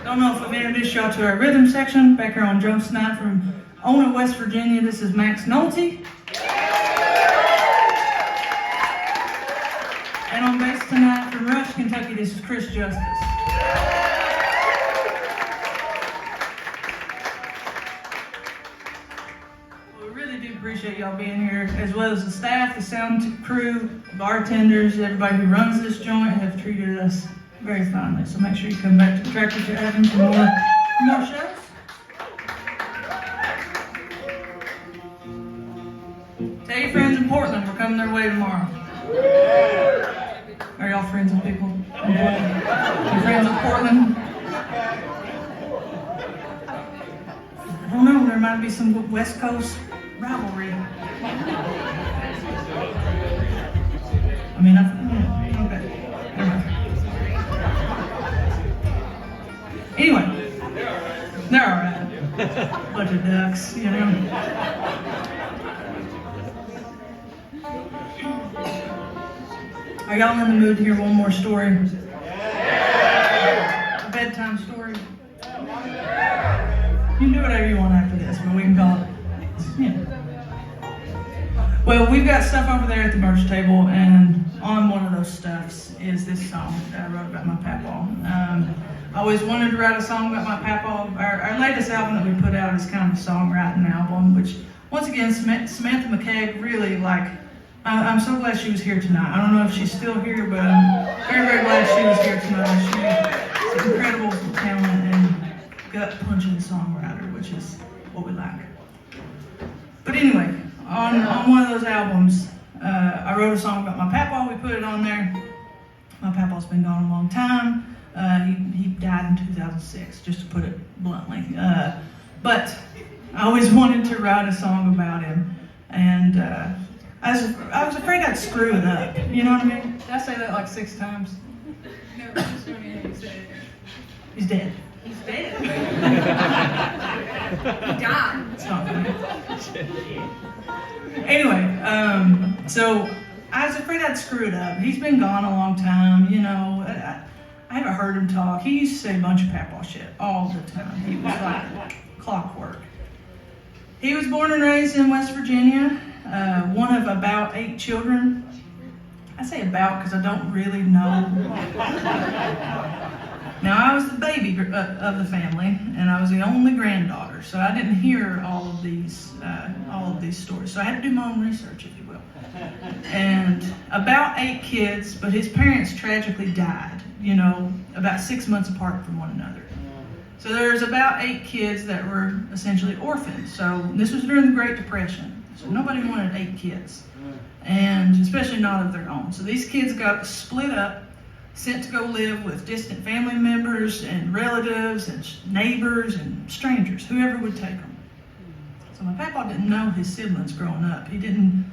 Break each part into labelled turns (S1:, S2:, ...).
S1: Don't know if I've introduced y'all to our rhythm section. Back here on drums tonight from Ona, West Virginia, this is Max Nolte. And on bass tonight from Rush, Kentucky, this is Chris Justice. Well, we really do appreciate y'all being here, as well as the staff, the sound crew, bartenders, everybody who runs this joint have treated us very finely. So make sure you come back to Teactor Tavern for more shows. Tell your friends in Portland we're coming their way tomorrow. Are y'all friends with people? Your friends in Portland? I don't know, there might be some West Coast rivalry. I mean, okay. Anyway, they're all right. Bunch of ducks, you know. Are y'all in the mood to hear one more story? A bedtime story? You can do whatever you want after this, but we can call it. Yeah. Well, we've got stuff over there at the merch table, and on one of those stuffs is this song that I wrote about my papaw. I always wanted to write a song about my papaw. Our latest album that we put out is kind of a songwriting album, which, once again, Samantha McCabe really, I'm so glad she was here tonight. I don't know if she's still here, but I'm very, very glad she was here tonight. She's an incredible talent and gut-punching songwriter, which is what we like. But anyway, on one of those albums, I wrote a song about my papaw. We put it on there. My papaw's been gone a long time. He died in 2006, just to put it bluntly. But I always wanted to write a song about him, and I was afraid I'd screw it up. You know what I mean? Did I say that like 6 times?
S2: No, just when you said it.
S1: He's dead.
S2: He's dead. He died.
S1: It's not funny. Anyway, so I was afraid I'd screw it up. He's been gone a long time, you know. I haven't heard him talk. He used to say a bunch of papaw shit all the time. He was like clockwork. He was born and raised in West Virginia, one of about 8 children. I say about because I don't really know. Now, I was the baby of the family, and I was the only granddaughter, so I didn't hear all of these stories. So I had to do my own research, if you will. And about 8 kids, but his parents tragically died, you know, about 6 months apart from one another. So there's about 8 kids that were essentially orphans. So this was during the Great Depression. So nobody wanted 8 kids, and especially not of their own. So these kids got split up, sent to go live with distant family members and relatives and neighbors and strangers, whoever would take them. So my papa didn't know his siblings growing up. He didn't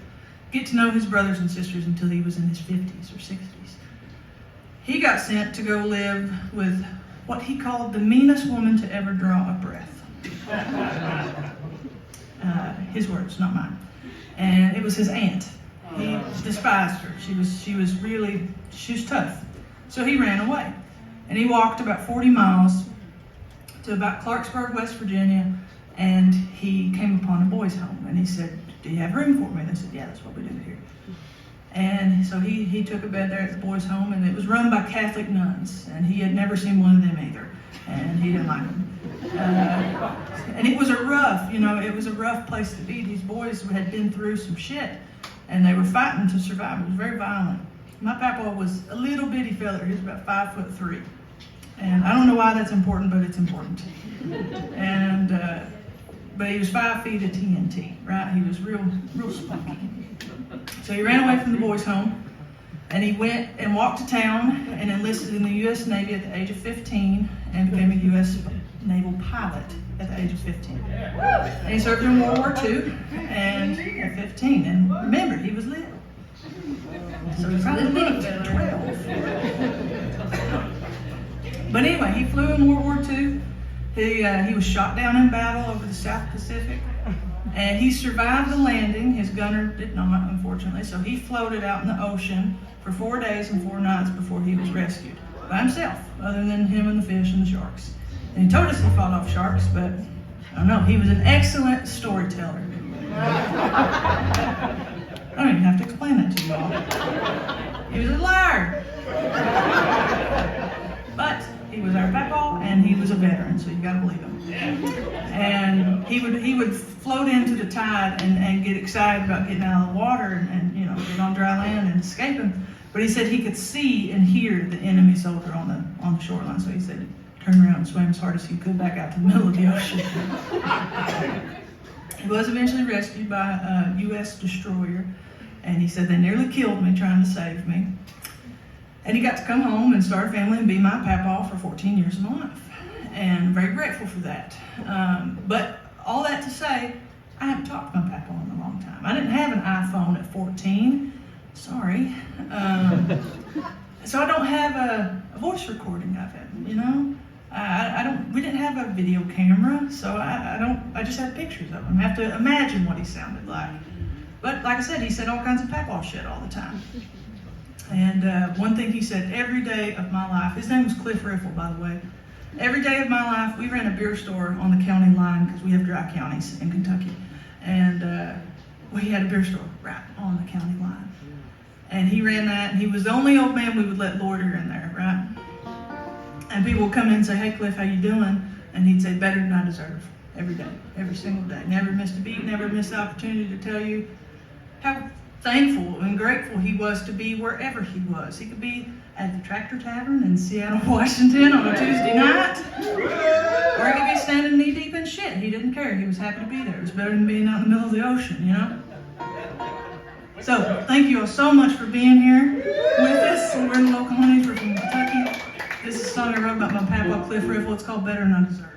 S1: get to know his brothers and sisters until he was in his 50s or 60s. He got sent to go live with what he called the meanest woman to ever draw a breath. His words, not mine. And it was his aunt. He despised her. She was tough. So he ran away. And he walked about 40 miles to about Clarksburg, West Virginia, and he came upon a boys' home. And he said, "Do you have room for me?" And they said, "Yeah, that's what we do here." And so he took a bed there at the boys' home, and it was run by Catholic nuns, and he had never seen one of them either, and he didn't like them. And it was a rough place to be. These boys had been through some shit, and they were fighting to survive. It was very violent. My papa was a little bitty fella. He was about 5'3", and I don't know why that's important, but it's important. And but he was 5 feet of TNT, right? He was real spunky. So he ran away from the boys' home, and he went and walked to town and enlisted in the U.S. Navy at the age of 15 and became a U.S. naval pilot at the age of 15. And he served in World War II and at 15. And remember, he was little. So he probably looked at 12. But anyway, he flew in World War II. He was shot down in battle over the South Pacific. And he survived the landing. His gunner did not, unfortunately. So he floated out in the ocean for 4 days and 4 nights before he was rescued by himself, other than him and the fish and the sharks. And he told us he fought off sharks, but I don't know. He was an excellent storyteller. I don't even have to explain that to you all. He was a liar. But he was our papa, and he was a veteran, so you gotta believe him. And he would float into the tide and get excited about getting out of the water and you know, get on dry land and escaping. But he said he could see and hear the enemy soldier on the shoreline. So he said, turn around and swim as hard as he could back out to the middle of the ocean. He was eventually rescued by a U.S. destroyer, and he said they nearly killed me trying to save me. And he got to come home and start a family and be my papa for 14 years of my life. And I'm very grateful for that. But all that to say, I haven't talked to my papa in a long time. I didn't have an iPhone at 14. Sorry. So I don't have a voice recording of him, you know? We didn't have a video camera, so I just have pictures of him. I have to imagine what he sounded like. But like I said, he said all kinds of papa shit all the time. And one thing he said every day of my life, his name was Cliff Riffle, by the way. Every day of my life, we ran a beer store on the county line because we have dry counties in Kentucky. And we had a beer store right on the county line. And he ran that, and he was the only old man we would let loiter in there, right? And people would come in and say, hey, Cliff, how you doing? And he'd say, better than I deserve, every day, every single day. Never missed a beat, never missed the opportunity to tell you how thankful and grateful he was to be wherever he was. He could be at the Teactor Tavern in Seattle, Washington on a Tuesday night, or he could be standing knee deep in shit. He didn't care. He was happy to be there. It was better than being out in the middle of the ocean, you know? So thank you all so much for being here with us. We're in the local honeys. We're from Kentucky. This is a song I wrote about my papa, Cliff Riffle. It's called Better Than I Deserve.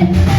S3: Thank you.